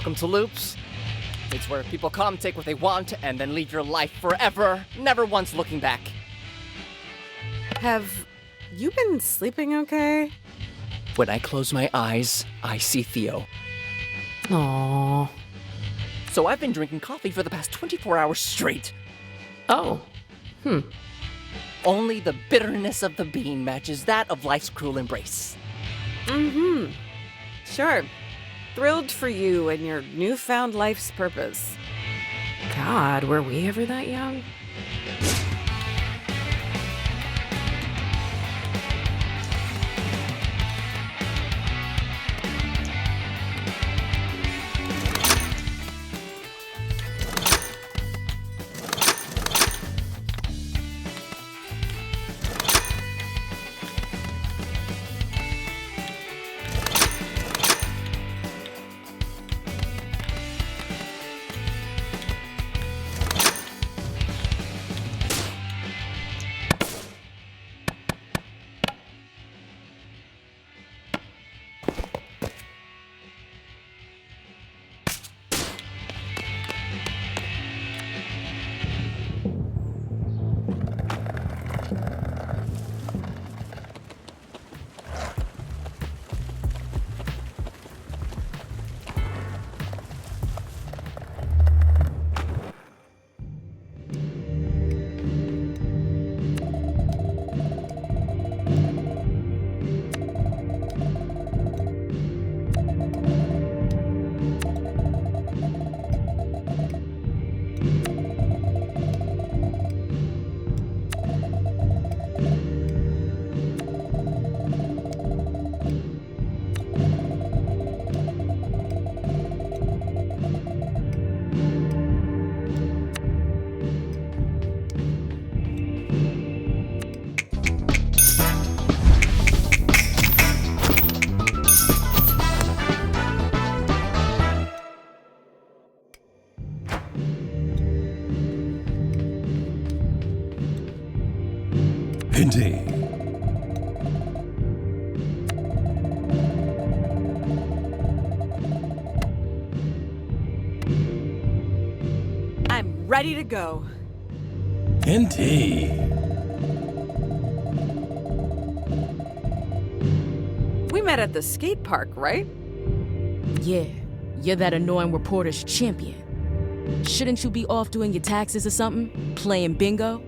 Welcome to Loops. It's where people come, take what they want, and then lead your life forever, never once looking back. Have you been sleeping okay? When I close my eyes, I see Theo. Aww. So I've been drinking coffee for the past 24 hours straight. Oh. Only the bitterness of the bean matches that of life's cruel embrace. Sure. Thrilled for you and your newfound life's purpose. God, were we ever that young? Indeed. I'm ready to go. Indeed. We met at the skate park, right? Yeah, you're that annoying reporter's champion. Shouldn't you be off doing your taxes or something? Playing bingo?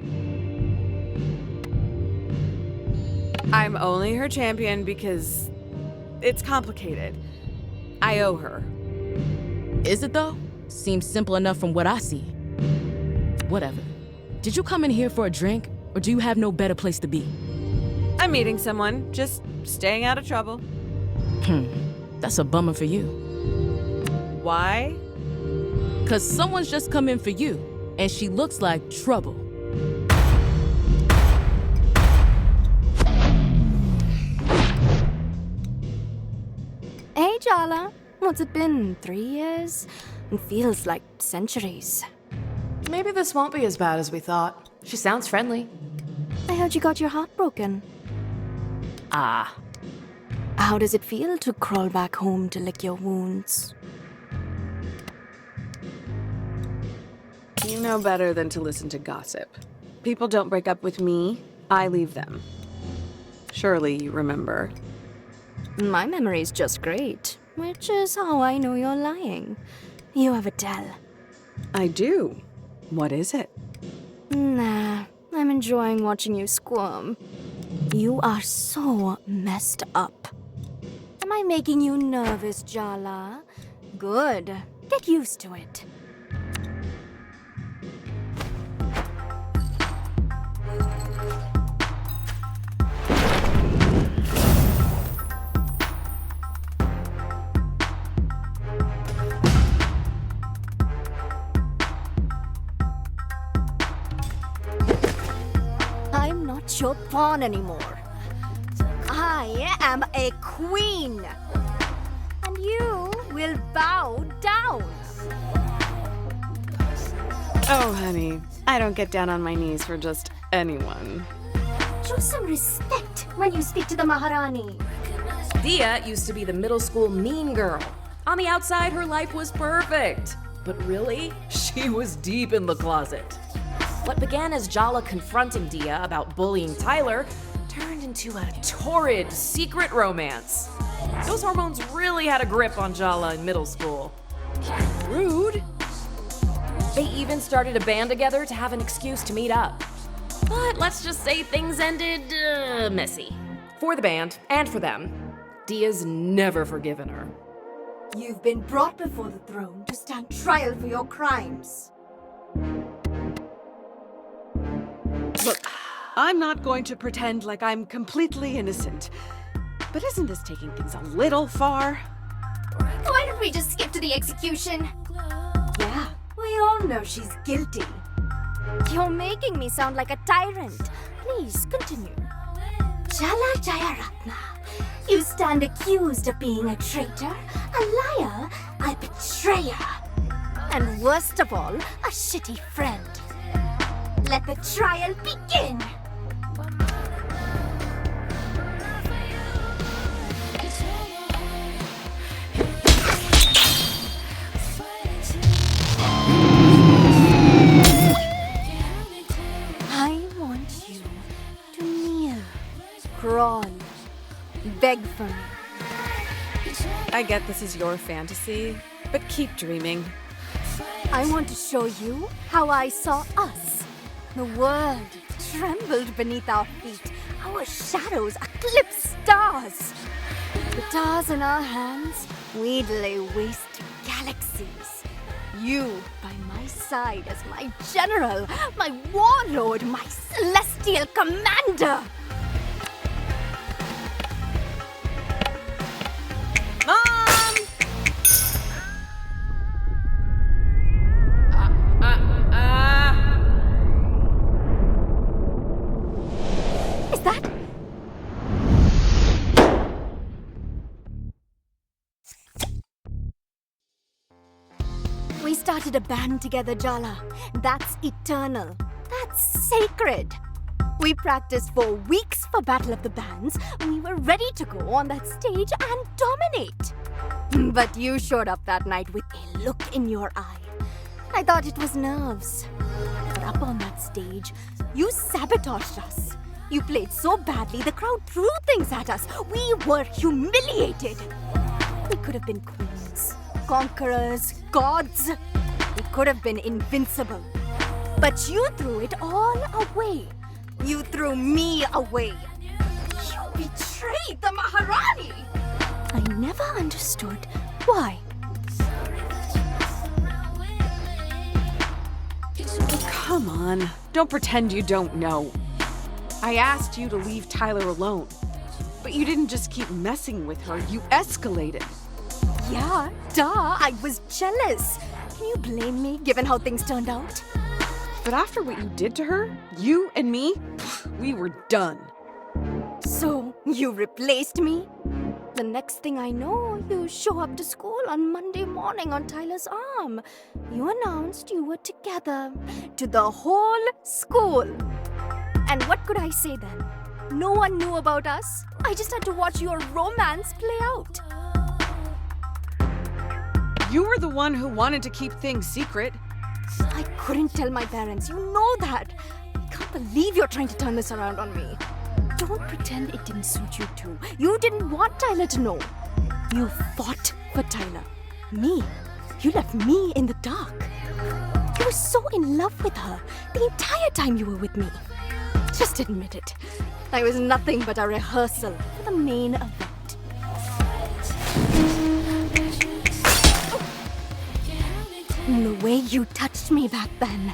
I'm only her champion because it's complicated. I owe her. Is it though? Seems simple enough from what I see. Whatever. Did you come in here for a drink, or do you have no better place to be? I'm meeting someone, just staying out of trouble. That's a bummer for you. Why? 'Cause someone's just come in for you, and she looks like trouble. Hey, Jala. What's it been? 3 years? It feels like centuries. Maybe this won't be as bad as we thought. She sounds friendly. I heard you got your heart broken. Ah. How does it feel to crawl back home to lick your wounds? You know better than to listen to gossip. People don't break up with me, I leave them. Surely you remember. My memory's just great, which is how I know you're lying. You have a tell. I do. What is it? Nah, I'm enjoying watching you squirm. You are so messed up. Am I making you nervous, Jala? Good. Get used to it. I'm not your pawn anymore. I am a queen. And you will bow down. Oh, honey, I don't get down on my knees for just anyone. Show some respect when you speak to the Maharani. Dia used to be the middle school mean girl. On the outside, her life was perfect. But really, she was deep in the closet. What began as Jala confronting Dia about bullying Tyler turned into a torrid, secret romance. Those hormones really had a grip on Jala in middle school. Rude. They even started a band together to have an excuse to meet up. But let's just say things ended messy. For the band, and for them. Dia's never forgiven her. You've been brought before the throne to stand trial for your crimes. Look, I'm not going to pretend like I'm completely innocent. But isn't this taking things a little far? Why don't we just skip to the execution? Yeah, we all know she's guilty. You're making me sound like a tyrant. Please, continue. Jala Jayaratna, you stand accused of being a traitor, a liar, a betrayer, and worst of all, a shitty friend. Let the trial begin! I want you to kneel, crawl, beg for me. I get this is your fantasy, but keep dreaming. I want to show you how I saw us. The world trembled beneath our feet. Our shadows eclipsed stars. The stars in our hands, we'd lay waste to galaxies. You by my side as my general, my warlord, my celestial commander. Mom! Is that? We started a band together, Jala. That's eternal. That's sacred. We practiced for weeks for Battle of the Bands. We were ready to go on that stage and dominate. But you showed up that night with a look in your eye. I thought it was nerves. But up on that stage, you sabotaged us. You played so badly, the crowd threw things at us. We were humiliated. We could have been queens, conquerors, gods. We could have been invincible. But you threw it all away. You threw me away. You betrayed the Maharani. I never understood why. Come on, don't pretend you don't know. I asked you to leave Tyler alone, but you didn't just keep messing with her, you escalated. Yeah, duh, I was jealous. Can you blame me given how things turned out? But after what you did to her, you and me, we were done. So, you replaced me? The next thing I know, you show up to school on Monday morning on Tyler's arm. You announced you were together to the whole school. And what could I say then? No one knew about us. I just had to watch your romance play out. You were the one who wanted to keep things secret. I couldn't tell my parents. You know that. I can't believe you're trying to turn this around on me. Don't pretend it didn't suit you too. You didn't want Tyler to know. You fought for Tyler. Me. You left me in the dark. You were so in love with her the entire time you were with me. Just admit it. I was nothing but a rehearsal for the main event. The way you touched me back then,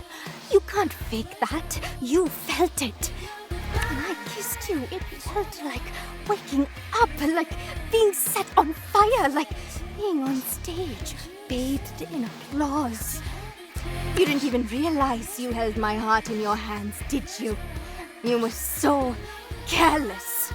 you can't fake that. You felt it. When I kissed you, it felt like waking up, like being set on fire, like being on stage, bathed in applause. You didn't even realize you held my heart in your hands, did you? You were so careless.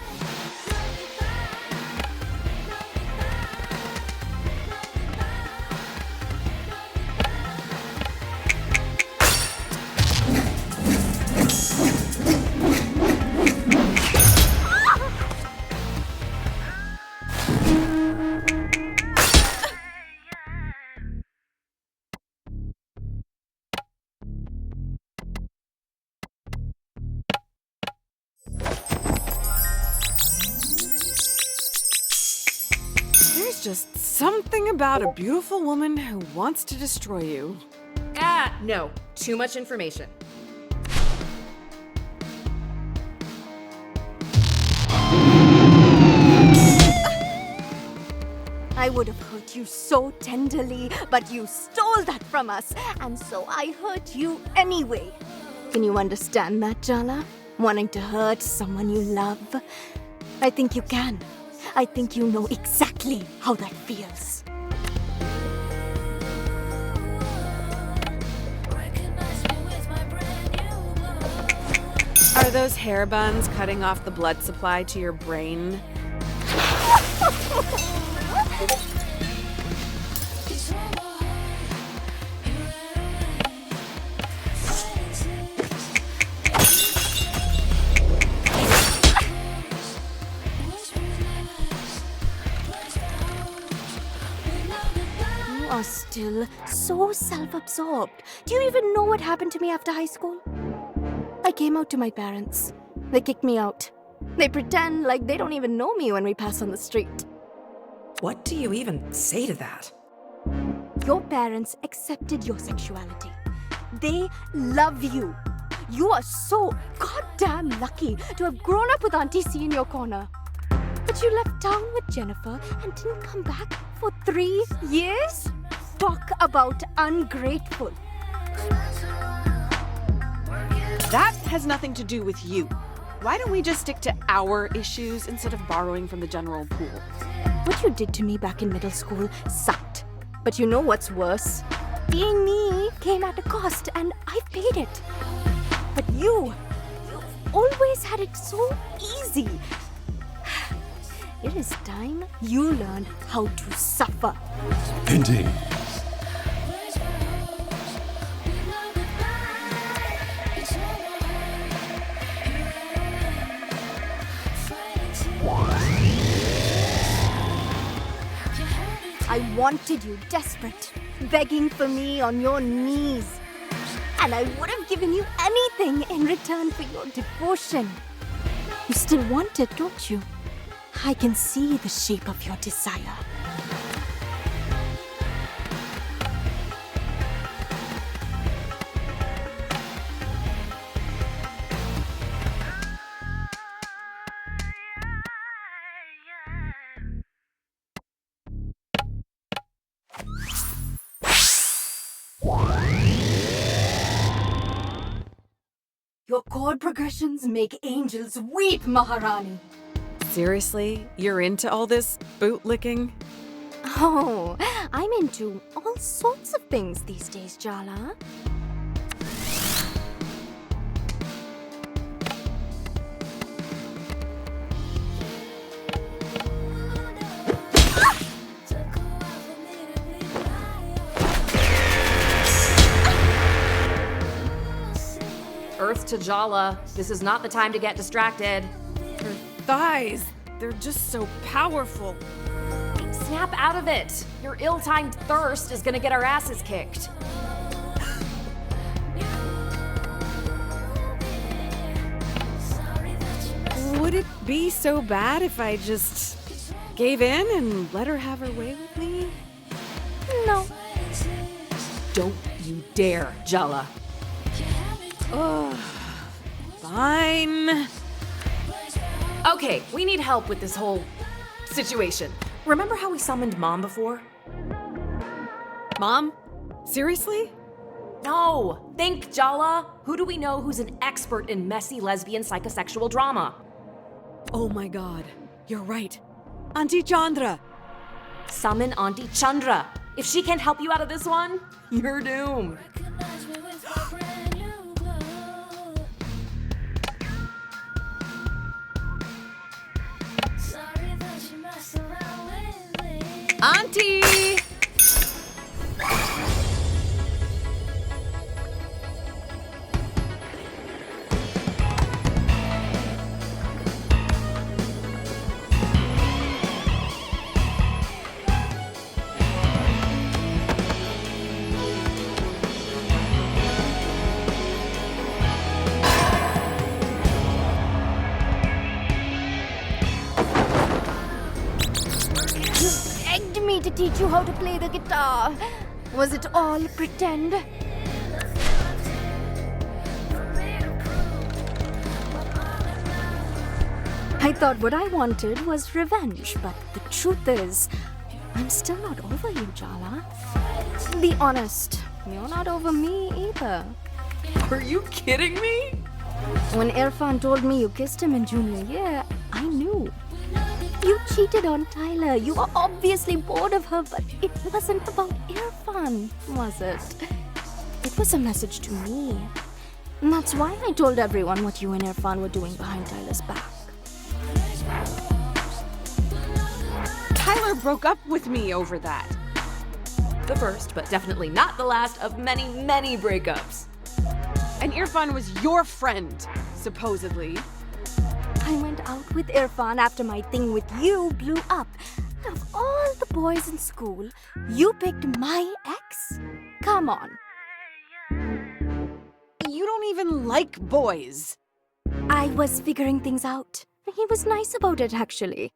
There's just something about a beautiful woman who wants to destroy you. Ah, no. Too much information. I would have hurt you so tenderly, but you stole that from us, and so I hurt you anyway. Can you understand that, Jala? Wanting to hurt someone you love? I think you can. I think you know exactly how that feels. Are those hair buns cutting off the blood supply to your brain? You are still so self-absorbed. Do you even know what happened to me after high school? I came out to my parents. They kicked me out. They pretend like they don't even know me when we pass on the street. What do you even say to that? Your parents accepted your sexuality. They love you. You are so goddamn lucky to have grown up with Auntie C in your corner. But you left town with Jennifer and didn't come back for 3 years? Talk about ungrateful. That has nothing to do with you. Why don't we just stick to our issues instead of borrowing from the general pool? What you did to me back in middle school sucked. But you know what's worse? Being me came at a cost, and I've paid it. But you've always had it so easy. It is time you learned how to suffer. Indeed. I wanted you desperate, begging for me on your knees. And I would have given you anything in return for your devotion. You still want it, don't you? I can see the shape of your desire. Your chord progressions make angels weep, Maharani. Seriously? You're into all this bootlicking? Oh, I'm into all sorts of things these days, Jala. Earth to Jala. This is not the time to get distracted. Her thighs, they're just so powerful. Snap out of it. Your ill-timed thirst is gonna get our asses kicked. Would it be so bad if I just gave in and let her have her way with me? No. Don't you dare, Jala. Fine. Okay, we need help with this whole situation. Remember how we summoned Mom before? Mom? Seriously? No! Think, Jala! Who do we know who's an expert in messy lesbian psychosexual drama? Oh my god. You're right. Auntie Chandra. Summon Auntie Chandra. If she can't help you out of this one, you're doomed. Auntie! teach you how to play the guitar? Was it all pretend? I thought what I wanted was revenge, but the truth is, I'm still not over you, Jala. Be honest, you're not over me either. Are you kidding me? When Irfan told me you kissed him in junior year, I knew. You cheated on Tyler. You were obviously bored of her, but it wasn't about Irfan, was it? It was a message to me. And that's why I told everyone what you and Irfan were doing behind Tyler's back. Tyler broke up with me over that. The first, but definitely not the last of many, many breakups. And Irfan was your friend, supposedly. I went out with Irfan after my thing with you blew up. Of all the boys in school, you picked my ex? Come on. You don't even like boys. I was figuring things out. He was nice about it, actually.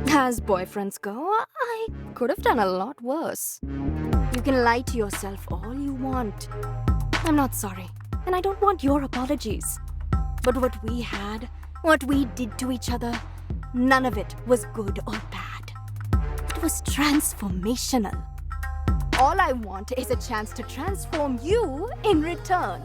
As boyfriends go, I could have done a lot worse. You can lie to yourself all you want. I'm not sorry, and I don't want your apologies. But what we had, what we did to each other, none of it was good or bad. It was transformational. All I want is a chance to transform you in return.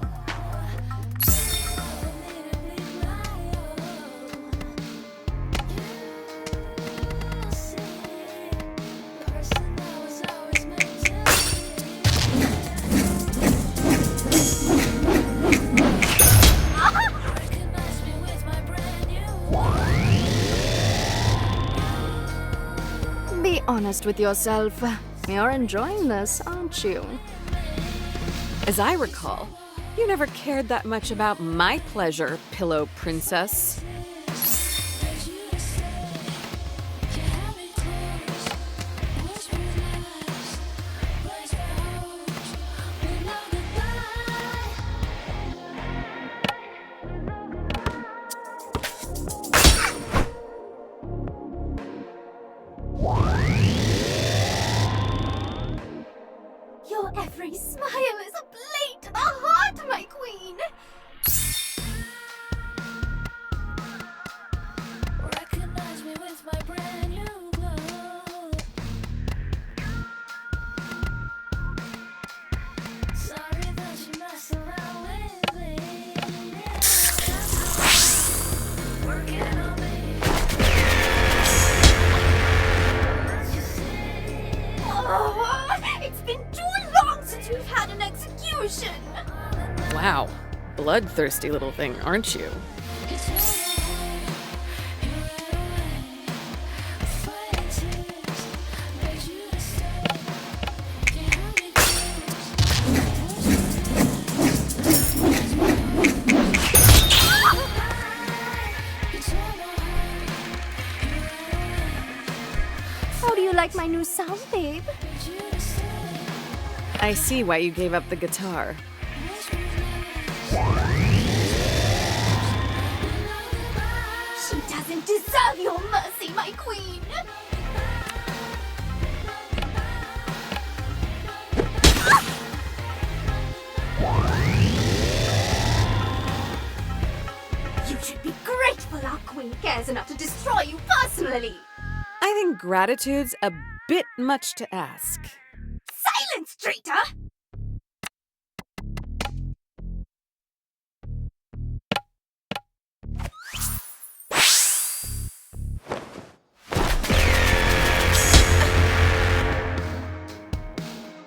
Be honest with yourself. You're enjoying this, aren't you? As I recall, you never cared that much about my pleasure, pillow princess. Your every smile is a blade to the heart, my queen! Recognize me with my brand new glow. Sorry that you messed around with me. Working on me. Oh, it's been too long since we've had an execution! Wow, bloodthirsty little thing, aren't you? How do you like my new sound, babe? I see why you gave up the guitar. She doesn't deserve your mercy, my queen! You should be grateful our queen cares enough to destroy you personally! I think gratitude's a bit much to ask. Silence, traitor!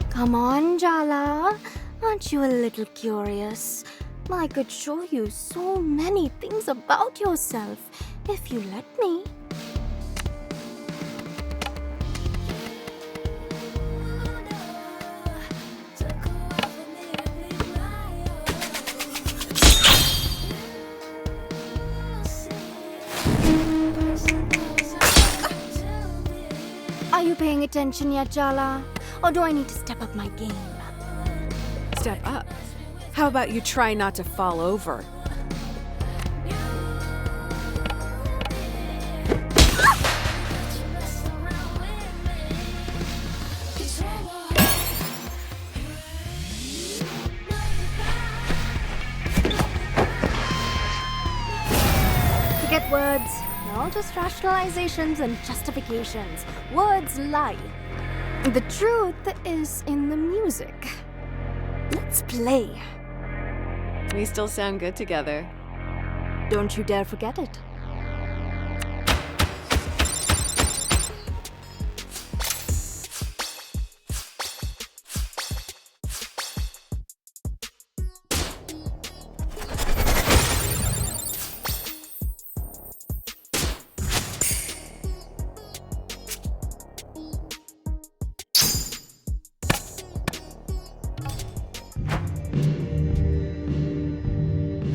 Come on, Jala. Aren't you a little curious? I could show you so many things about yourself if you let me. Are you paying attention yet, Jala? Or do I need to step up my game? Step up. How about you try not to fall over? words, they're all just rationalizations and justifications. Words lie. The truth is in the music. Let's play. We still sound good together. Don't you dare forget it.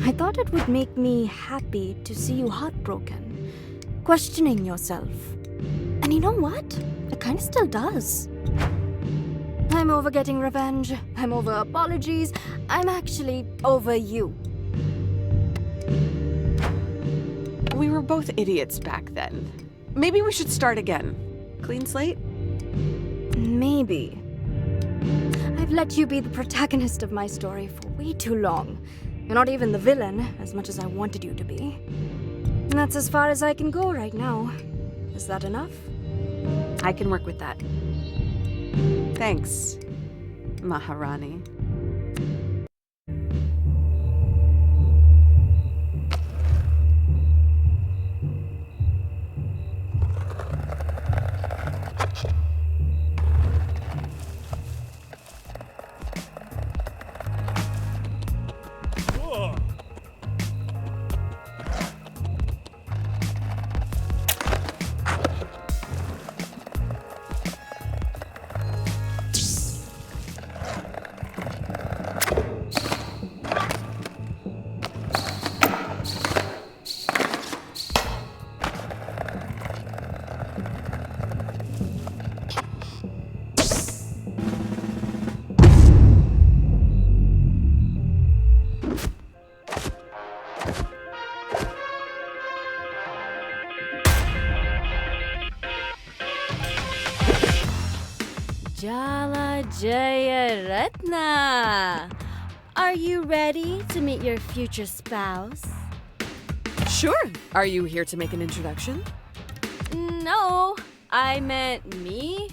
I thought it would make me happy to see you heartbroken, questioning yourself. And you know what? It kinda still does. I'm over getting revenge. I'm over apologies. I'm actually over you. We were both idiots back then. Maybe we should start again. Clean slate? Maybe. I've let you be the protagonist of my story for way too long. You're not even the villain, as much as I wanted you to be. And that's as far as I can go right now. Is that enough? I can work with that. Thanks, Maharani. Jala Jaya Ratna. Are you ready to meet your future spouse? Sure. Are you here to make an introduction? No, I meant me.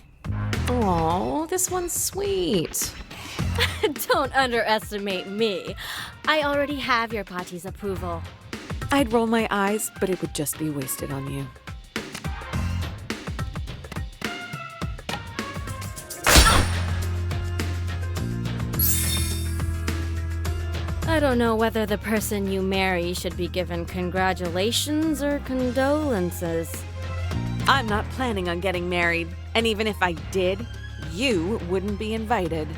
Oh, this one's sweet. Don't underestimate me. I already have your party's approval. I'd roll my eyes, but it would just be wasted on you. I don't know whether the person you marry should be given congratulations or condolences. I'm not planning on getting married, and even if I did, you wouldn't be invited.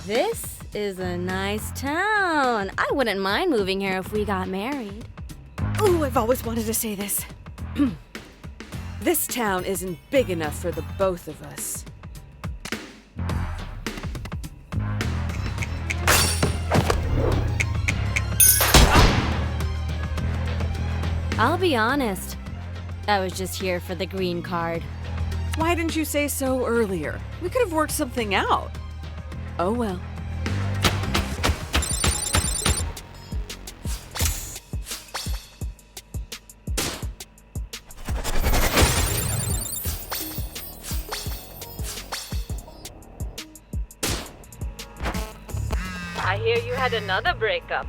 This is a nice town. I wouldn't mind moving here if we got married. Ooh, I've always wanted to say this. This town isn't big enough for the both of us. I'll be honest. I was just here for the green card. Why didn't you say so earlier? We could have worked something out. Oh well. I hear you had another breakup.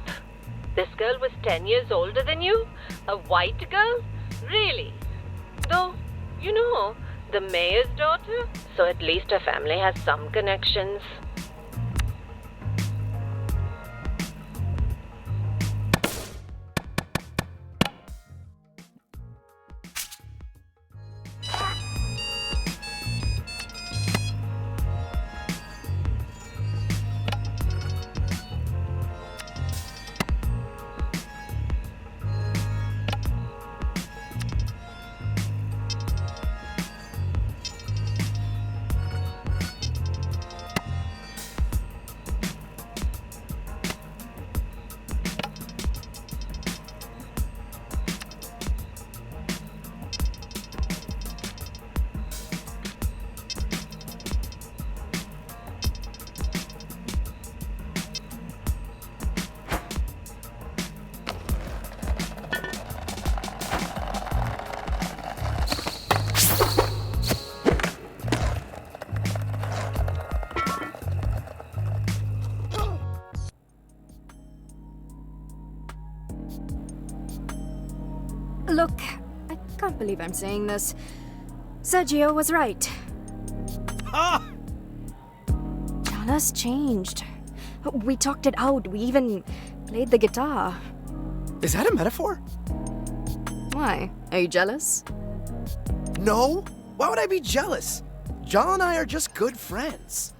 This girl was 10 years older than you? A white girl? Really? Though, you know, the mayor's daughter, so at least her family has some connections. believe I'm saying this. Sergio was right. Ah! Jala's changed. We talked it out. We even played the guitar. Is that a metaphor? Why? Are you jealous? No. Why would I be jealous? Jala and I are just good friends.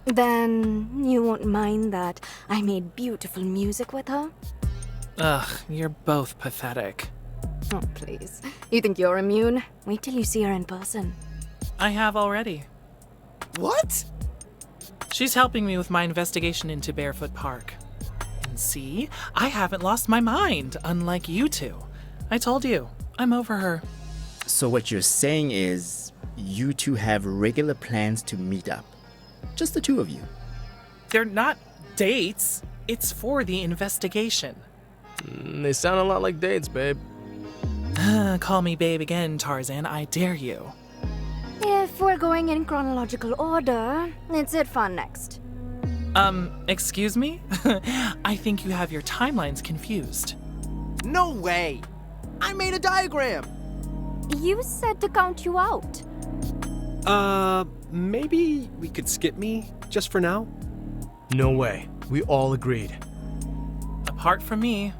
Then you won't mind that I made beautiful music with her? Ugh, you're both pathetic. Oh, please. You think you're immune? Wait till you see her in person. I have already. What? She's helping me with my investigation into Barefoot Park. And see, I haven't lost my mind, unlike you two. I told you, I'm over her. So what you're saying is you two have regular plans to meet up. Just the two of you. They're not dates. It's for the investigation. They sound a lot like dates, babe. Call me babe again, Tarzan. I dare you. If we're going in chronological order, it's it fun next. Excuse me? I think you have your timelines confused. No way. I made a diagram. You said to count you out. Maybe we could skip me just for now? No way. We all agreed. Apart from me.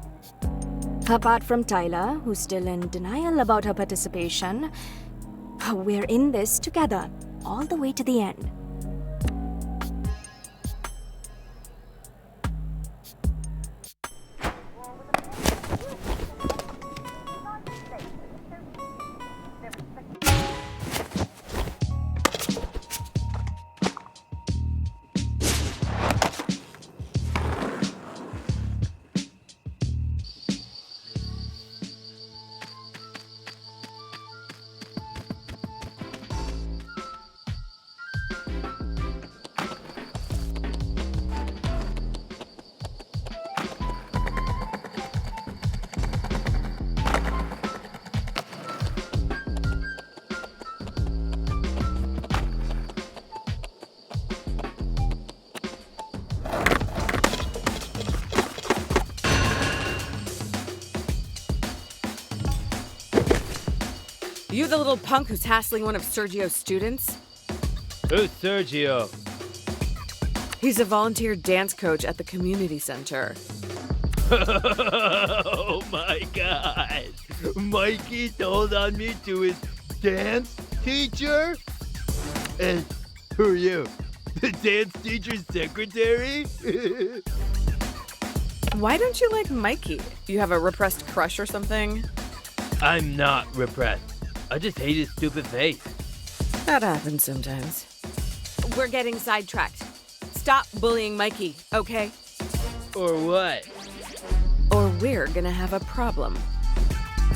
Apart from Tyler, who's still in denial about her participation, we're in this together, all the way to the end. You the little punk who's hassling one of Sergio's students? Who's Sergio? He's a volunteer dance coach at the community center. Oh my god! Mikey told on me to his dance teacher? And who are you? The dance teacher's secretary? Why don't you like Mikey? You have a repressed crush or something? I'm not repressed. I just hate his stupid face. That happens sometimes. We're getting sidetracked. Stop bullying Mikey, okay? Or what? Or we're gonna have a problem.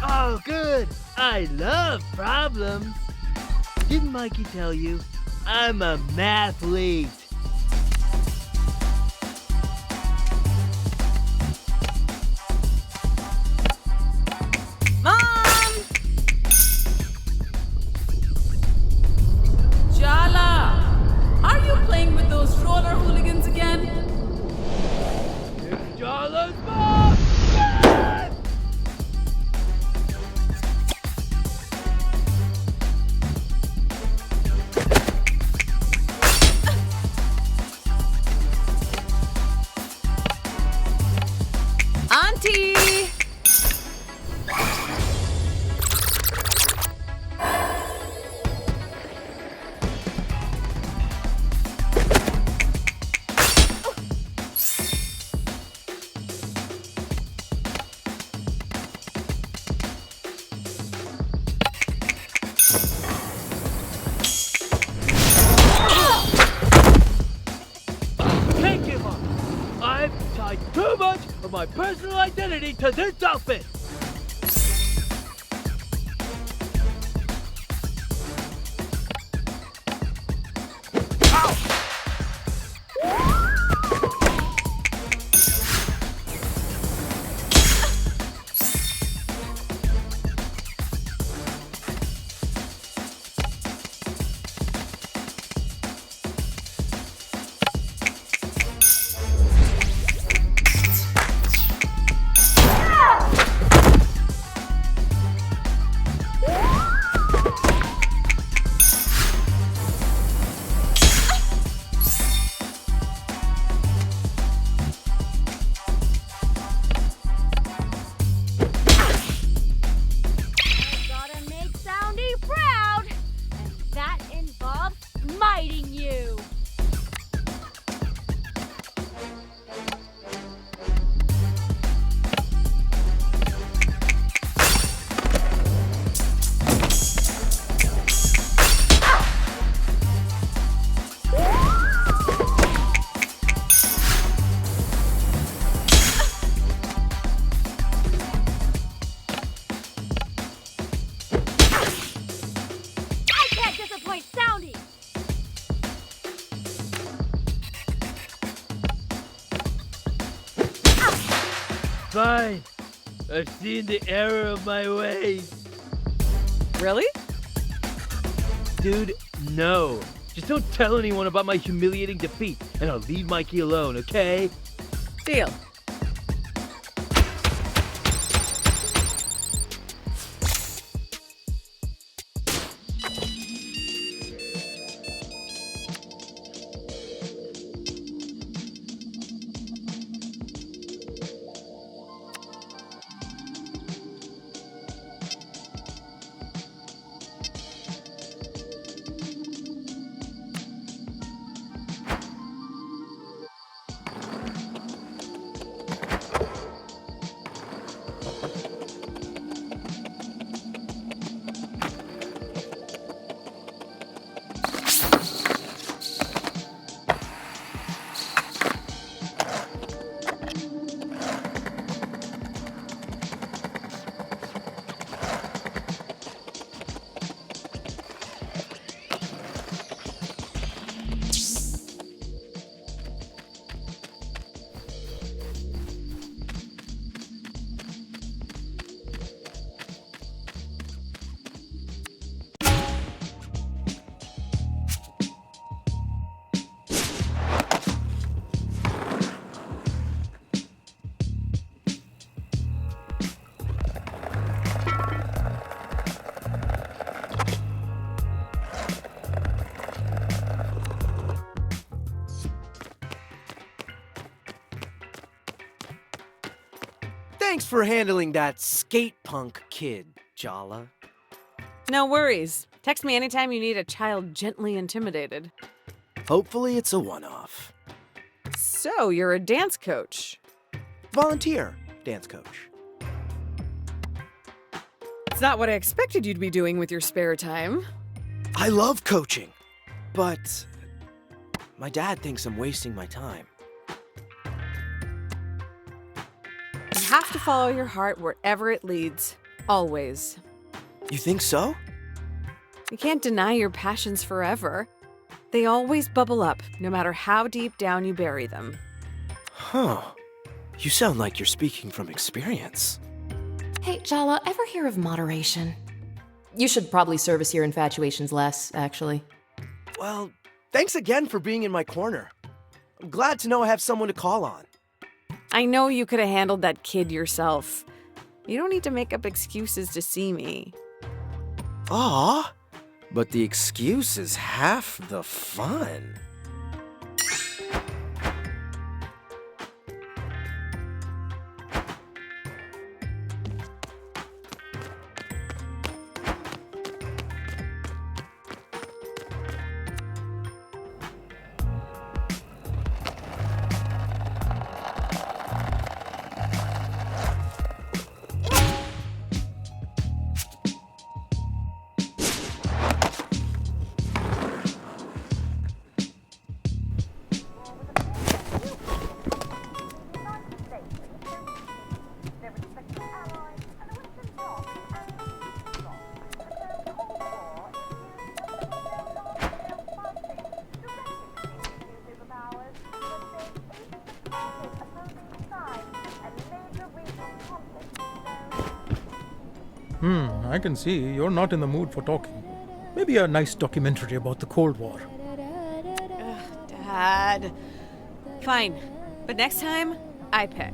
Oh, good. I love problems. Didn't Mikey tell you? I'm a mathlete. Mom! Jala! Are you playing with those roller hooligans again? It's Jala's mom! Auntie! Can't give up. I've tied too much of my personal identity to this outfit. fine. I've seen the error of my ways. Really? Dude, no. Just don't tell anyone about my humiliating defeat, and I'll leave Mikey alone, okay? Deal. Thanks for handling that skate punk kid, Jala. No worries. Text me anytime you need a child gently intimidated. Hopefully it's a one-off. So, you're a dance coach. Volunteer dance coach. It's not what I expected you'd be doing with your spare time. I love coaching, but my dad thinks I'm wasting my time. You have to follow your heart wherever it leads. Always. You think so? You can't deny your passions forever. They always bubble up, no matter how deep down you bury them. Huh. You sound like you're speaking from experience. Hey, Jala, ever hear of moderation? You should probably service your infatuations less, actually. Well, thanks again for being in my corner. I'm glad to know I have someone to call on. I know you could have handled that kid yourself. You don't need to make up excuses to see me. Aw, but the excuse is half the fun. I can see you're not in the mood for talking. Maybe a nice documentary about the Cold War. Dad. Fine. But next time, I pick.